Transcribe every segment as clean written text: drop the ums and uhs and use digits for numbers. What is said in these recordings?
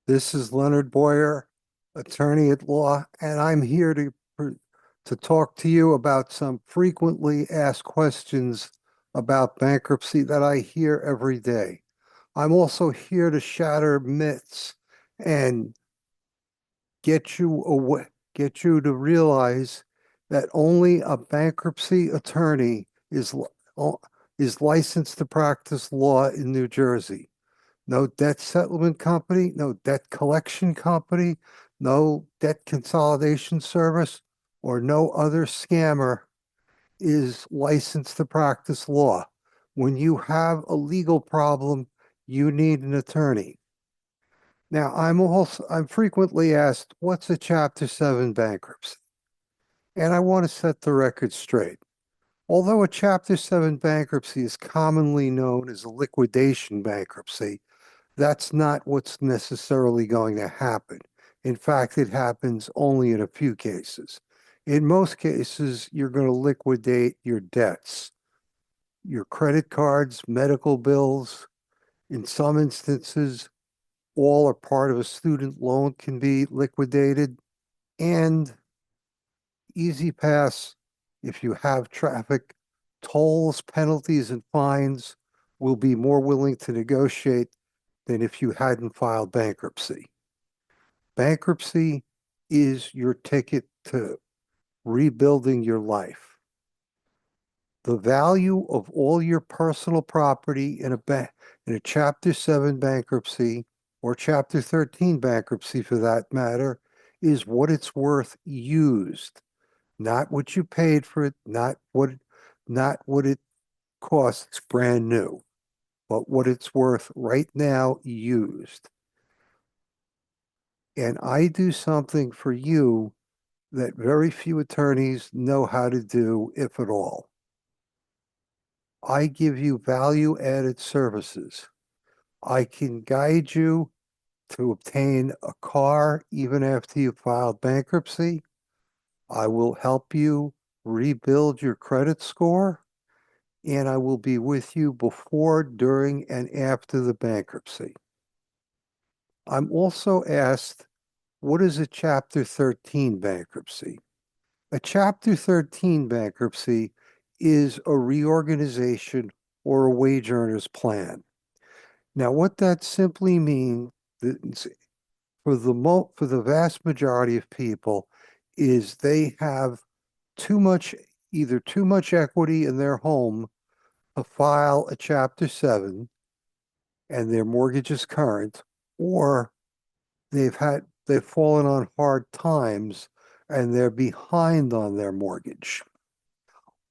This is Leonard Boyer, attorney at law, and I'm here to talk to you about some frequently asked questions about bankruptcy that I hear every day. I'm also here to shatter myths and get you to realize that only a bankruptcy attorney is licensed to practice law in New Jersey. No debt settlement company, no debt collection company, no debt consolidation service, or no other scammer is licensed to practice law. When you have a legal problem, you need an attorney. Now, I'm frequently asked, what's a Chapter 7 bankruptcy? And I want to set the record straight. Although a Chapter 7 bankruptcy is commonly known as a liquidation bankruptcy, that's not what's necessarily going to happen. In fact, it happens only in a few cases. In most cases, you're going to liquidate your debts, your credit cards, medical bills. In some instances, all or part of a student loan can be liquidated. And easy pass, if you have traffic, tolls, penalties, and fines will be more willing to negotiate than if you hadn't filed bankruptcy. Bankruptcy is your ticket to rebuilding your life. The value of all your personal property in a Chapter 7 bankruptcy or Chapter 13 bankruptcy for that matter is what it's worth used, not what you paid for it, not what it costs brand new, but what it's worth right now used. And I do something for you that very few attorneys know how to do, if at all. I give you value added services. I can guide you to obtain a car even after you filed bankruptcy. I will help you rebuild your credit score, and I will be with you before, during, and after the bankruptcy. I'm also asked, what is a Chapter 13 bankruptcy? A Chapter 13 bankruptcy is a reorganization or a wage earner's plan. Now, what that simply means for the vast majority of people is they have too much either too much equity in their home to file a Chapter 7 and their mortgage is current, or they've fallen on hard times and they're behind on their mortgage.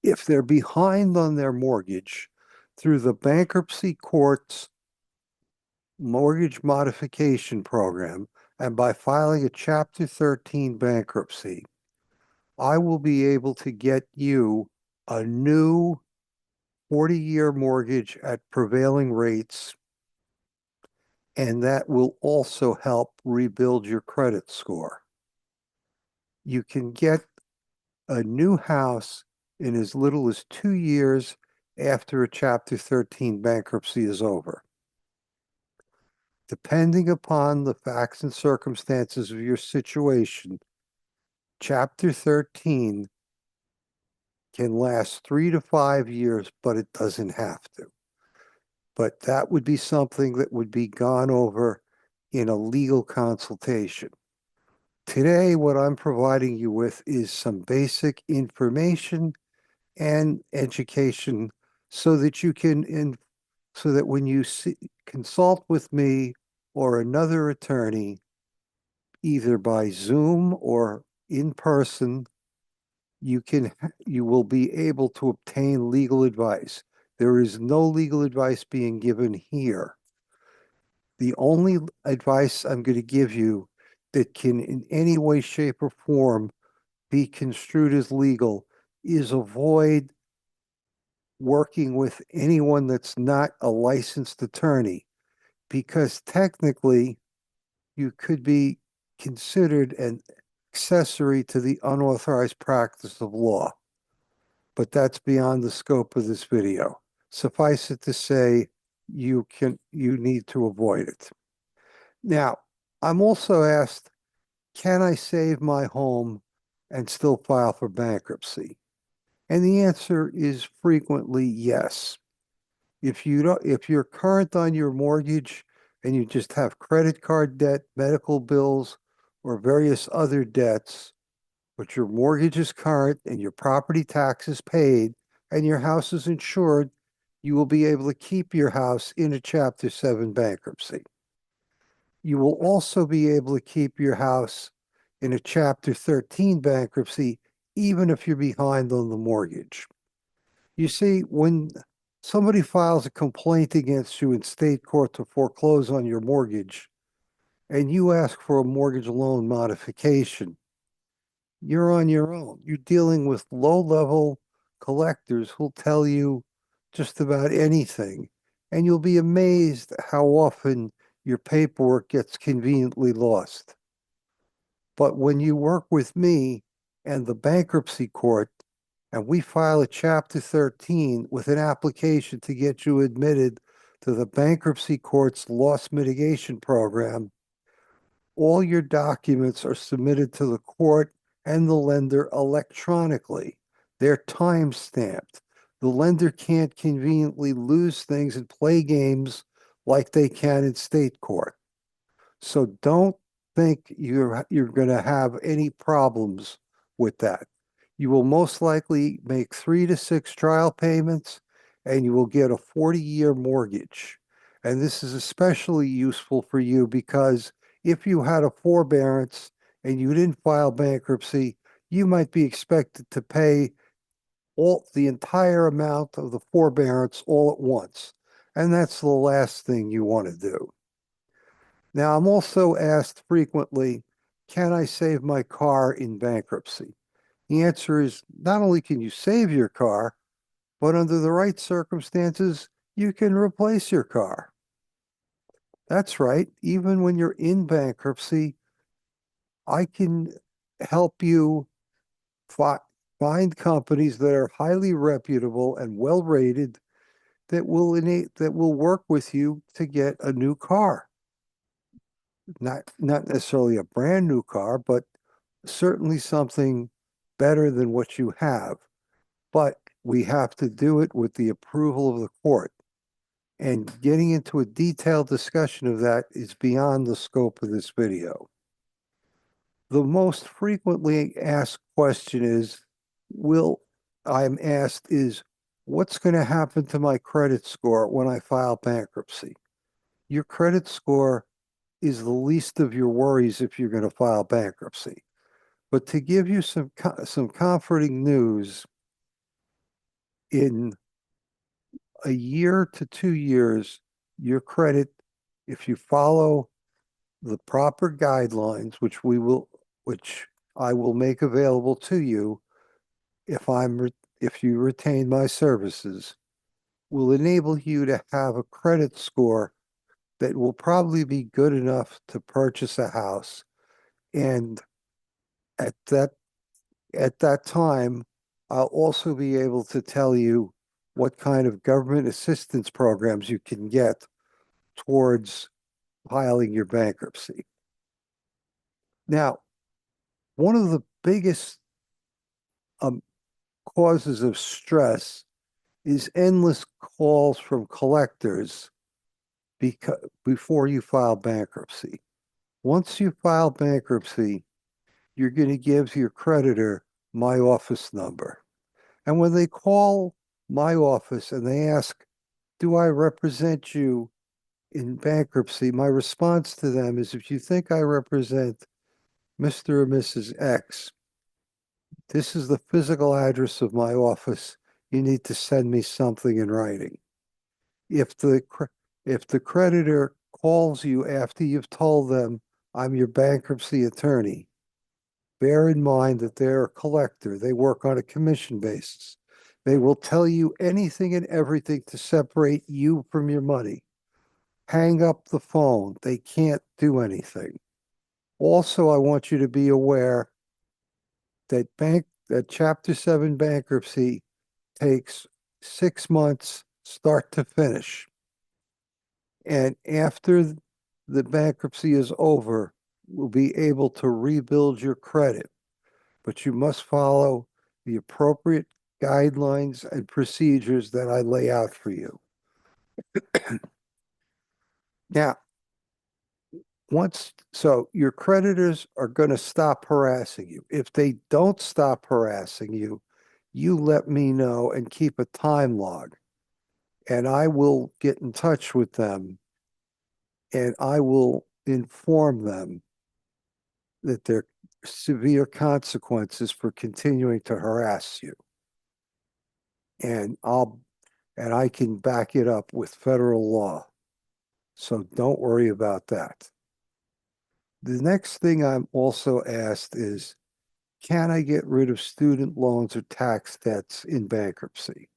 If they're behind on their mortgage through the bankruptcy court's mortgage modification program and by filing a Chapter 13 bankruptcy, I will be able to get you a new 40-year mortgage at prevailing rates, and that will also help rebuild your credit score. You can get a new house in as little as 2 years after a Chapter 13 bankruptcy is over. Depending upon the facts and circumstances of your situation, Chapter 13 can last 3 to 5 years, but it doesn't have to. But that would be something that would be gone over in a legal consultation. Today, what I'm providing you with is some basic information and education so that so that when you consult with me or another attorney, either by Zoom or in person, you will be able to obtain legal advice. There is no legal advice being given here. The only advice I'm going to give you that can in any way, shape, or form be construed as legal is avoid working with anyone that's not a licensed attorney, because technically you could be considered an accessory to the unauthorized practice of law. But that's beyond the scope of this video. Suffice it to say, you need to avoid it. Now, I'm also asked, can I save my home and still file for bankruptcy? And the answer is frequently yes. If you're current on your mortgage and you just have credit card debt, medical bills, or various other debts, but your mortgage is current and your property tax is paid and your house is insured, you will be able to keep your house in a Chapter 7 bankruptcy. You will also be able to keep your house in a Chapter 13 bankruptcy, even if you're behind on the mortgage. You see, when somebody files a complaint against you in state court to foreclose on your mortgage, and you ask for a mortgage loan modification, you're on your own. You're dealing with low-level collectors who'll tell you just about anything, and you'll be amazed how often your paperwork gets conveniently lost. But when you work with me and the bankruptcy court, and we file a Chapter 13 with an application to get you admitted to the bankruptcy court's loss mitigation program, all your documents are submitted to the court and the lender electronically. They're time stamped. The lender can't conveniently lose things and play games like they can in state court. So don't think you're going to have any problems with that. You will most likely make 3 to 6 trial payments and you will get a 40-year mortgage. And this is especially useful for you because if you had a forbearance and you didn't file bankruptcy, you might be expected to pay all the entire amount of the forbearance all at once. And that's the last thing you want to do. Now, I'm also asked frequently, can I save my car in bankruptcy? The answer is not only can you save your car, but under the right circumstances, you can replace your car. That's right. Even when you're in bankruptcy, I can help you fi find companies that are highly reputable and well rated that will work with you to get a new car. Not necessarily a brand new car, but certainly something better than what you have. But we have to do it with the approval of the court. And getting into a detailed discussion of that is beyond the scope of this video. The most frequently asked question will I'm asked is, what's going to happen to my credit score when I file bankruptcy? Your credit score is the least of your worries if you're going to file bankruptcy. But to give you some comforting news, in a year to 2 years, your credit, if you follow the proper guidelines, which I will make available to you if you retain my services, will enable you to have a credit score that will probably be good enough to purchase a house. And at that time, I'll also be able to tell you what kind of government assistance programs you can get towards filing your bankruptcy. Now, one of the biggest um, causes of stress is endless calls from collectors before you file bankruptcy. Once you file bankruptcy, you're going to give your creditor my office number. And when they call my office and they ask, do I represent you in bankruptcy? My response to them is, if you think I represent Mr. or Mrs. X, this is the physical address of my office. You need to send me something in writing. If the creditor calls you after you've told them I'm your bankruptcy attorney, bear in mind that they're a collector. They work on a commission basis. They will tell you anything and everything to separate you from your money. Hang up the phone. They can't do anything. Also, I want you to be aware that Chapter 7 bankruptcy takes 6 months start to finish. And after the bankruptcy is over, will be able to rebuild your credit, but you must follow the appropriate guidelines and procedures that I lay out for you. Now, so your creditors are going to stop harassing you. If they don't stop harassing you, you let me know and keep a time log, and I will get in touch with them and I will inform them that there are severe consequences for continuing to harass you. And I can back it up with federal law. So don't worry about that. The next thing I'm also asked is, can I get rid of student loans or tax debts in bankruptcy?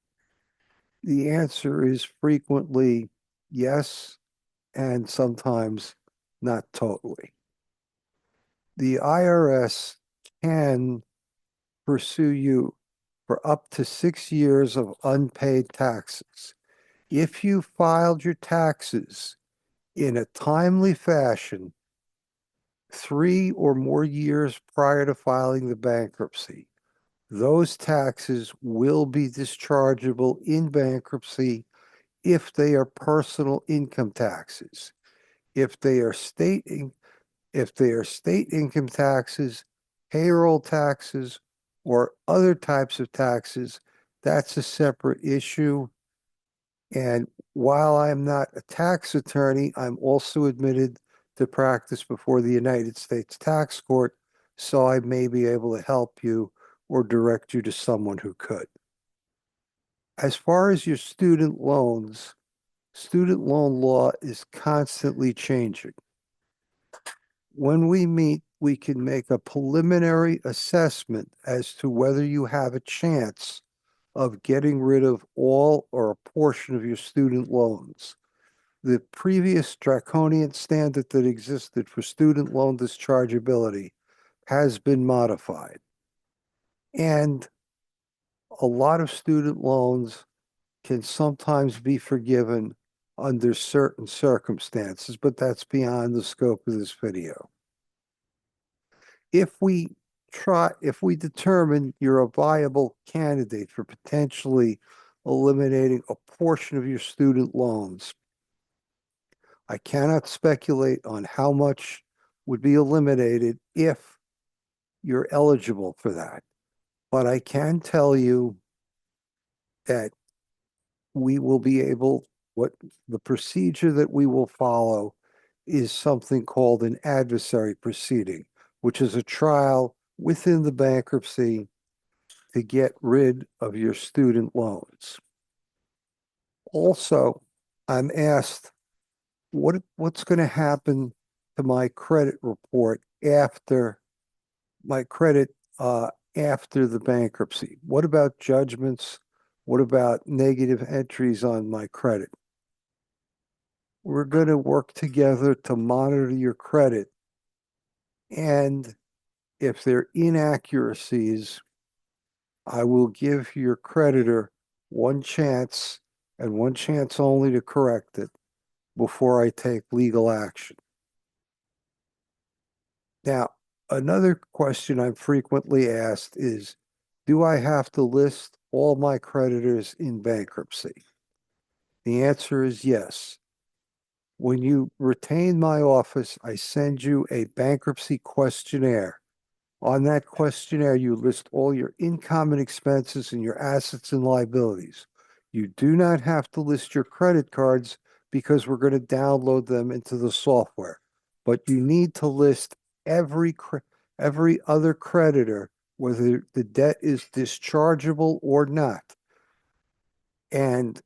The answer is frequently yes, and sometimes not totally. The IRS can pursue you for up to 6 years of unpaid taxes. If you filed your taxes in a timely fashion 3 or more years prior to filing the bankruptcy, those taxes will be dischargeable in bankruptcy if they are personal income taxes. If they are state income taxes, payroll taxes, or other types of taxes, that's a separate issue. And while I'm not a tax attorney, I'm also admitted to practice before the United States Tax Court, so I may be able to help you or direct you to someone who could. As far as your student loans, student loan law is constantly changing. When we meet, we can make a preliminary assessment as to whether you have a chance of getting rid of all or a portion of your student loans. The previous draconian standard that existed for student loan dischargeability has been modified. And a lot of student loans can sometimes be forgiven under certain circumstances, but that's beyond the scope of this video. If we determine you're a viable candidate for potentially eliminating a portion of your student loans, I cannot speculate on how much would be eliminated if you're eligible for that. But I can tell you that we will be able, what the procedure that we will follow is something called an adversary proceeding, which is a trial within the bankruptcy to get rid of your student loans. Also, I'm asked what's going to happen to my credit report after my credit after the bankruptcy. What about judgments? What about negative entries on my credit? We're going to work together to monitor your credit. And if there are inaccuracies, I will give your creditor one chance and one chance only to correct it before I take legal action. Now, another question I'm frequently asked is, do I have to list all my creditors in bankruptcy? The answer is yes. When you retain my office, I send you a bankruptcy questionnaire. On that questionnaire, you list all your income and expenses and your assets and liabilities. You do not have to list your credit cards because we're going to download them into the software. But you need to list every other creditor, whether the debt is dischargeable or not. And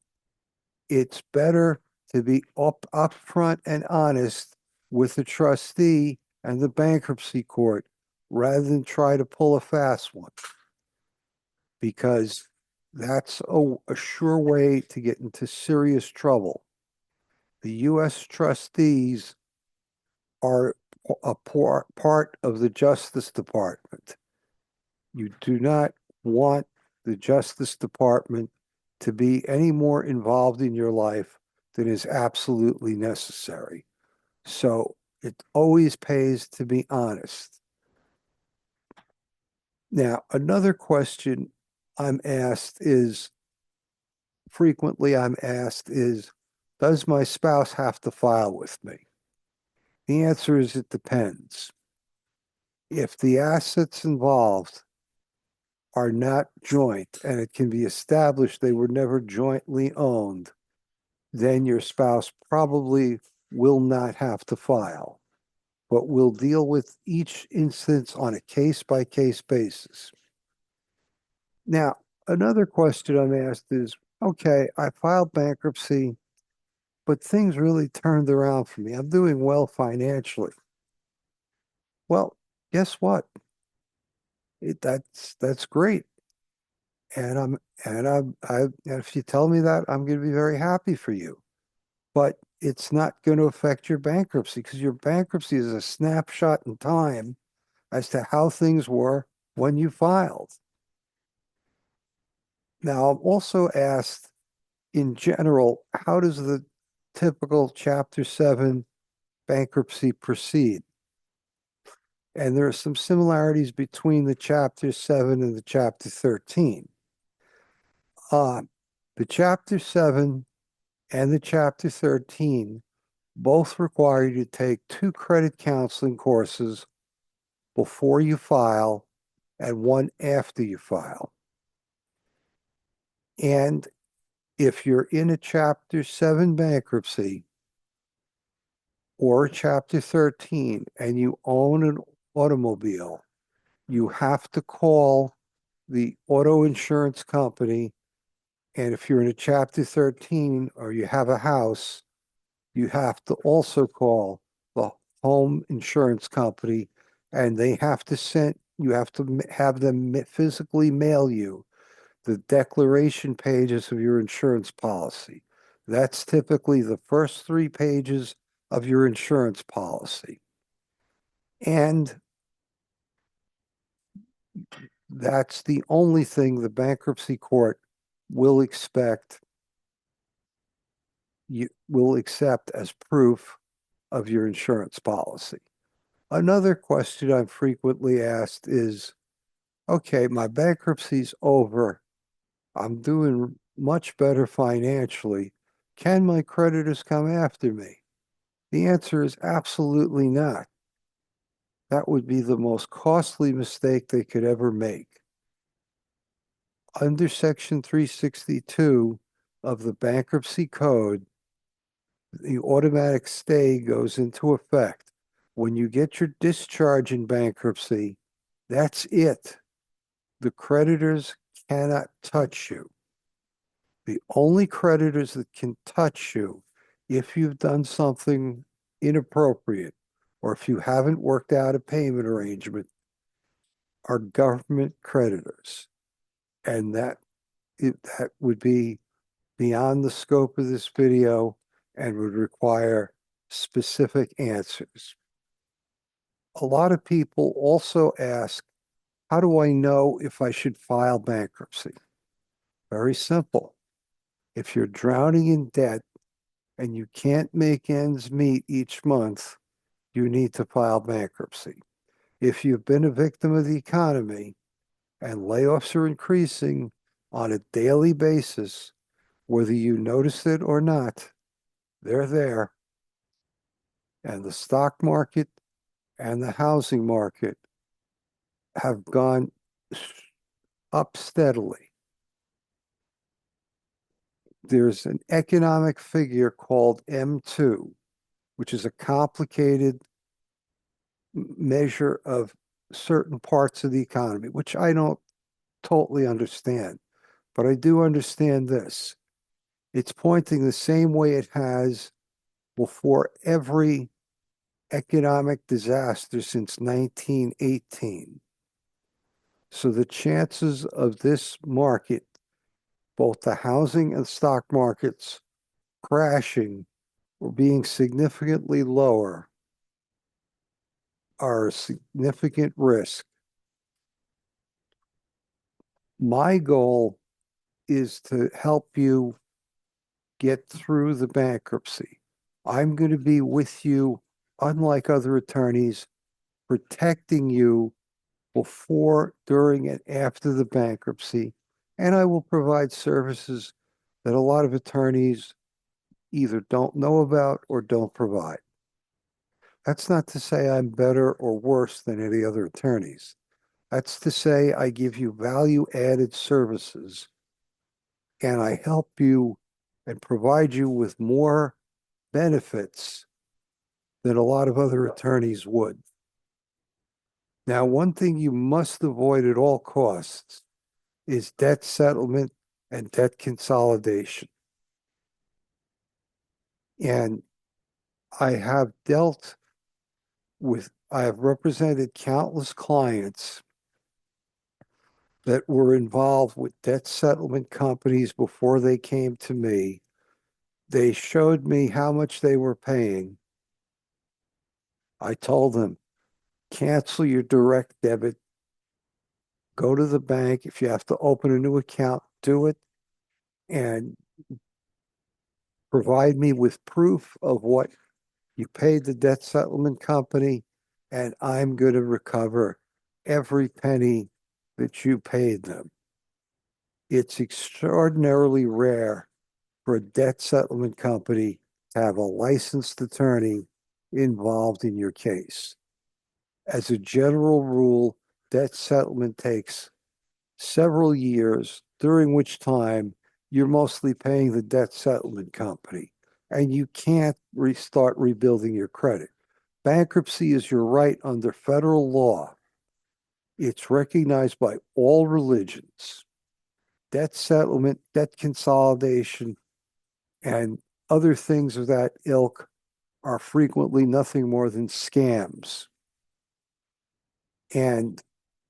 it's better to be upfront and honest with the trustee and the bankruptcy court rather than try to pull a fast one, because that's a sure way to get into serious trouble. The U.S. trustees are a part of the Justice Department. You do not want the Justice Department to be any more involved in your life than is absolutely necessary. So It always pays to be honest. Now, another question I'm asked is frequently I'm asked is, does my spouse have to file with me? The answer is it depends. If the assets involved are not joint and it can be established they were never jointly owned, then your spouse probably will not have to file. But we'll deal with each instance on a case by case basis. Now, another question I'm asked is, okay, I filed bankruptcy, but things really turned around for me. I'm doing well financially. Well, guess what? That's great. And if you tell me that, I'm going to be very happy for you. But it's not going to affect your bankruptcy because your bankruptcy is a snapshot in time as to how things were when you filed. Now, I'm also asked in general, how does the typical Chapter 7 bankruptcy proceed? And there are some similarities between the Chapter 7 and the Chapter 13. Uh, the Chapter 7 and the Chapter 13 both require you to take 2 credit counseling courses before you file and one after you file. And if you're in a Chapter 7 bankruptcy or a Chapter 13 and you own an automobile, you have to call the auto insurance company. And if you're in a Chapter 13 or you have a house, you have to also call the home insurance company and they have to you have to have them physically mail you the declaration pages of your insurance policy. That's typically the first 3 pages of your insurance policy. And that's the only thing the bankruptcy court will accept as proof of your insurance policy. Another question I'm frequently asked is, okay, my bankruptcy's over. I'm doing much better financially. Can my creditors come after me? The answer is absolutely not. That would be the most costly mistake they could ever make. Under Section 362 of the Bankruptcy Code, the automatic stay goes into effect. When you get your discharge in bankruptcy, that's it. The creditors cannot touch you. The only creditors that can touch you if you've done something inappropriate or if you haven't worked out a payment arrangement are government creditors. And that would be beyond the scope of this video and would require specific answers. A lot of people also ask, how do I know if I should file bankruptcy? Very simple. If you're drowning in debt and you can't make ends meet each month, you need to file bankruptcy. If you've been a victim of the economy and layoffs are increasing on a daily basis, whether you notice it or not, they're there. And the stock market and the housing market have gone up steadily. There's an economic figure called M2, which is a complicated measure of certain parts of the economy, which I don't totally understand, but I do understand this. It's pointing the same way it has before every economic disaster since 1918. So the chances of this market, both the housing and stock markets, crashing or being significantly lower are a significant risk. My goal is to help you get through the bankruptcy. I'm going to be with you unlike other attorneys, protecting you before, during, and after the bankruptcy. And I will provide services that a lot of attorneys either don't know about or don't provide. That's not to say I'm better or worse than any other attorneys. That's to say I give you value added services and I help you and provide you with more benefits than a lot of other attorneys would. Now, one thing you must avoid at all costs is debt settlement and debt consolidation. And I have I have represented countless clients that were involved with debt settlement companies before they came to me. They showed me how much they were paying. I told them, cancel your direct debit, go to the bank. If you have to open a new account, do it, and provide me with proof of what you paid the debt settlement company, and I'm going to recover every penny that you paid them. It's extraordinarily rare for a debt settlement company to have a licensed attorney involved in your case. As a general rule, debt settlement takes several years, during which time you're mostly paying the debt settlement company, and you can't restart rebuilding your credit. Bankruptcy is your right under federal law. It's recognized by all religions. Debt settlement, debt consolidation, and other things of that ilk are frequently nothing more than scams. And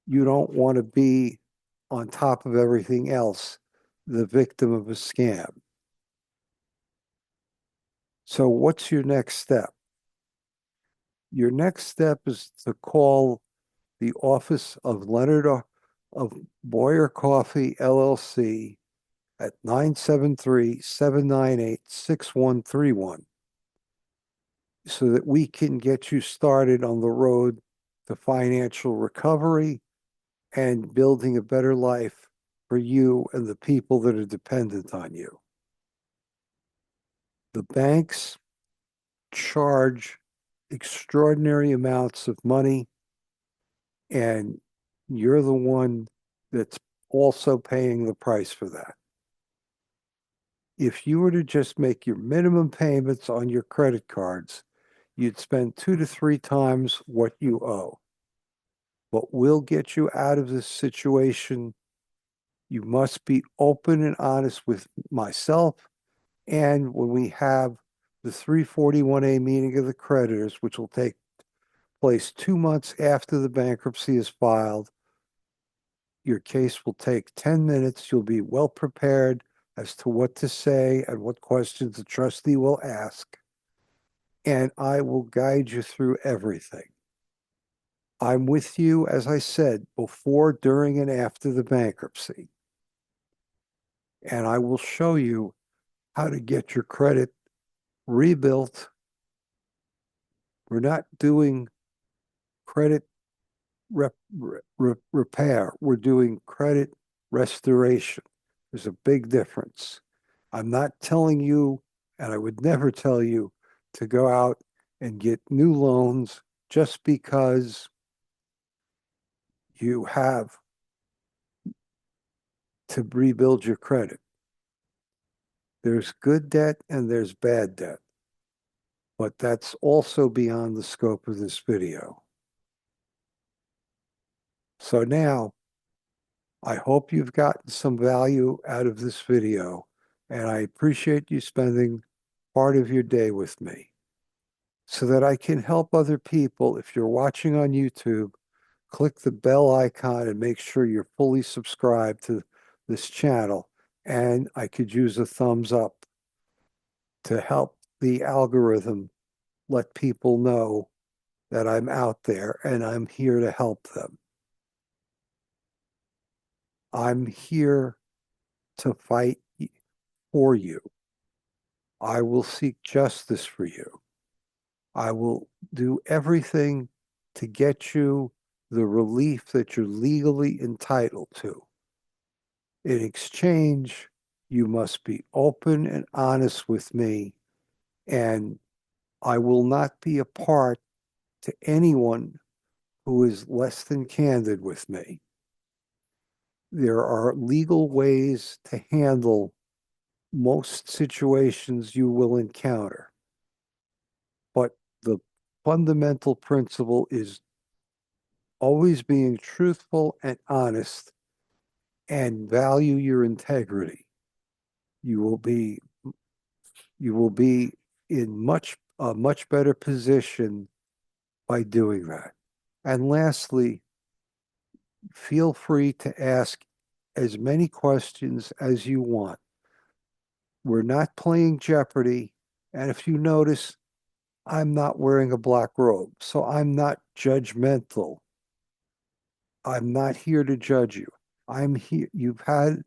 you don't want to be, on top of everything else, the victim of a scam. So, what's your next step? Your next step is to call the office of Leonard of Boyer Coffee LLC at 973-798-6131 so that we can get you started on the road to financial recovery and building a better life for you and the people that are dependent on you. The banks charge extraordinary amounts of money, and you're the one that's also paying the price for that. If you were to just make your minimum payments on your credit cards, you'd spend 2 to 3 times what you owe. But we'll get you out of this situation. You must be open and honest with myself. And when we have the 341A meeting of the creditors, which will take place 2 months after the bankruptcy is filed, your case will take 10 minutes. You'll be well prepared as to what to say and what questions the trustee will ask. And I will guide you through everything. I'm with you, as I said, before, during, and after the bankruptcy. And I will show you how to get your credit rebuilt. We're not doing credit repair. We're doing credit restoration. There's a big difference. I'm not telling you, and I would never tell you, to go out and get new loans just because you have to rebuild your credit. There's good debt and there's bad debt, but that's also beyond the scope of this video. So now, I hope you've gotten some value out of this video, and I appreciate you spending part of your day with me so that I can help other people. If you're watching on YouTube, click the bell icon and make sure you're fully subscribed to this channel. And I could use a thumbs up to help the algorithm let people know that I'm out there and I'm here to help them. I'm here to fight for you. I will seek justice for you. I will do everything to get you the relief that you're legally entitled to. In exchange, you must be open and honest with me, and I will not be a part to anyone who is less than candid with me. There are legal ways to handle most situations you will encounter, but the fundamental principle is always being truthful and honest and value your integrity. You will be you will be in a much better position by doing that. And lastly, feel free to ask as many questions as you want. We're not playing Jeopardy. And if you notice, I'm not wearing a black robe, so I'm not judgmental. I'm not here to judge you. I'm here. You've had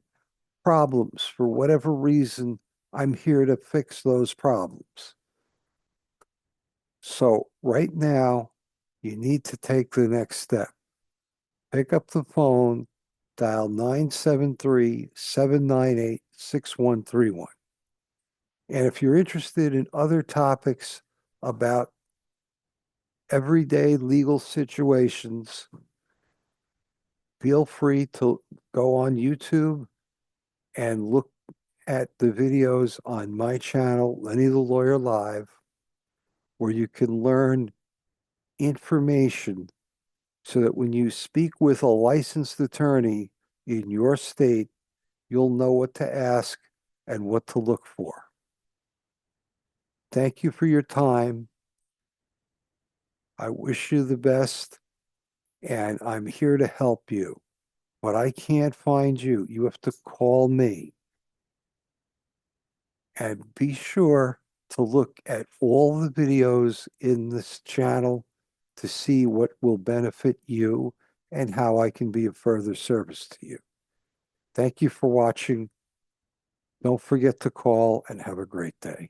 problems for whatever reason. I'm here to fix those problems. So right now, you need to take the next step. Pick up the phone, dial 973-798-6131. And if you're interested in other topics about everyday legal situations, feel free to go on YouTube and look at the videos on my channel, Lenny the Lawyer Live, where you can learn information so that when you speak with a licensed attorney in your state, you'll know what to ask and what to look for. Thank you for your time. I wish you the best, and I'm here to help you. But I can't find you. You have to call me. And be sure to look at all the videos in this channel to see what will benefit you and how I can be of further service to you. Thank you for watching. Don't forget to call and have a great day.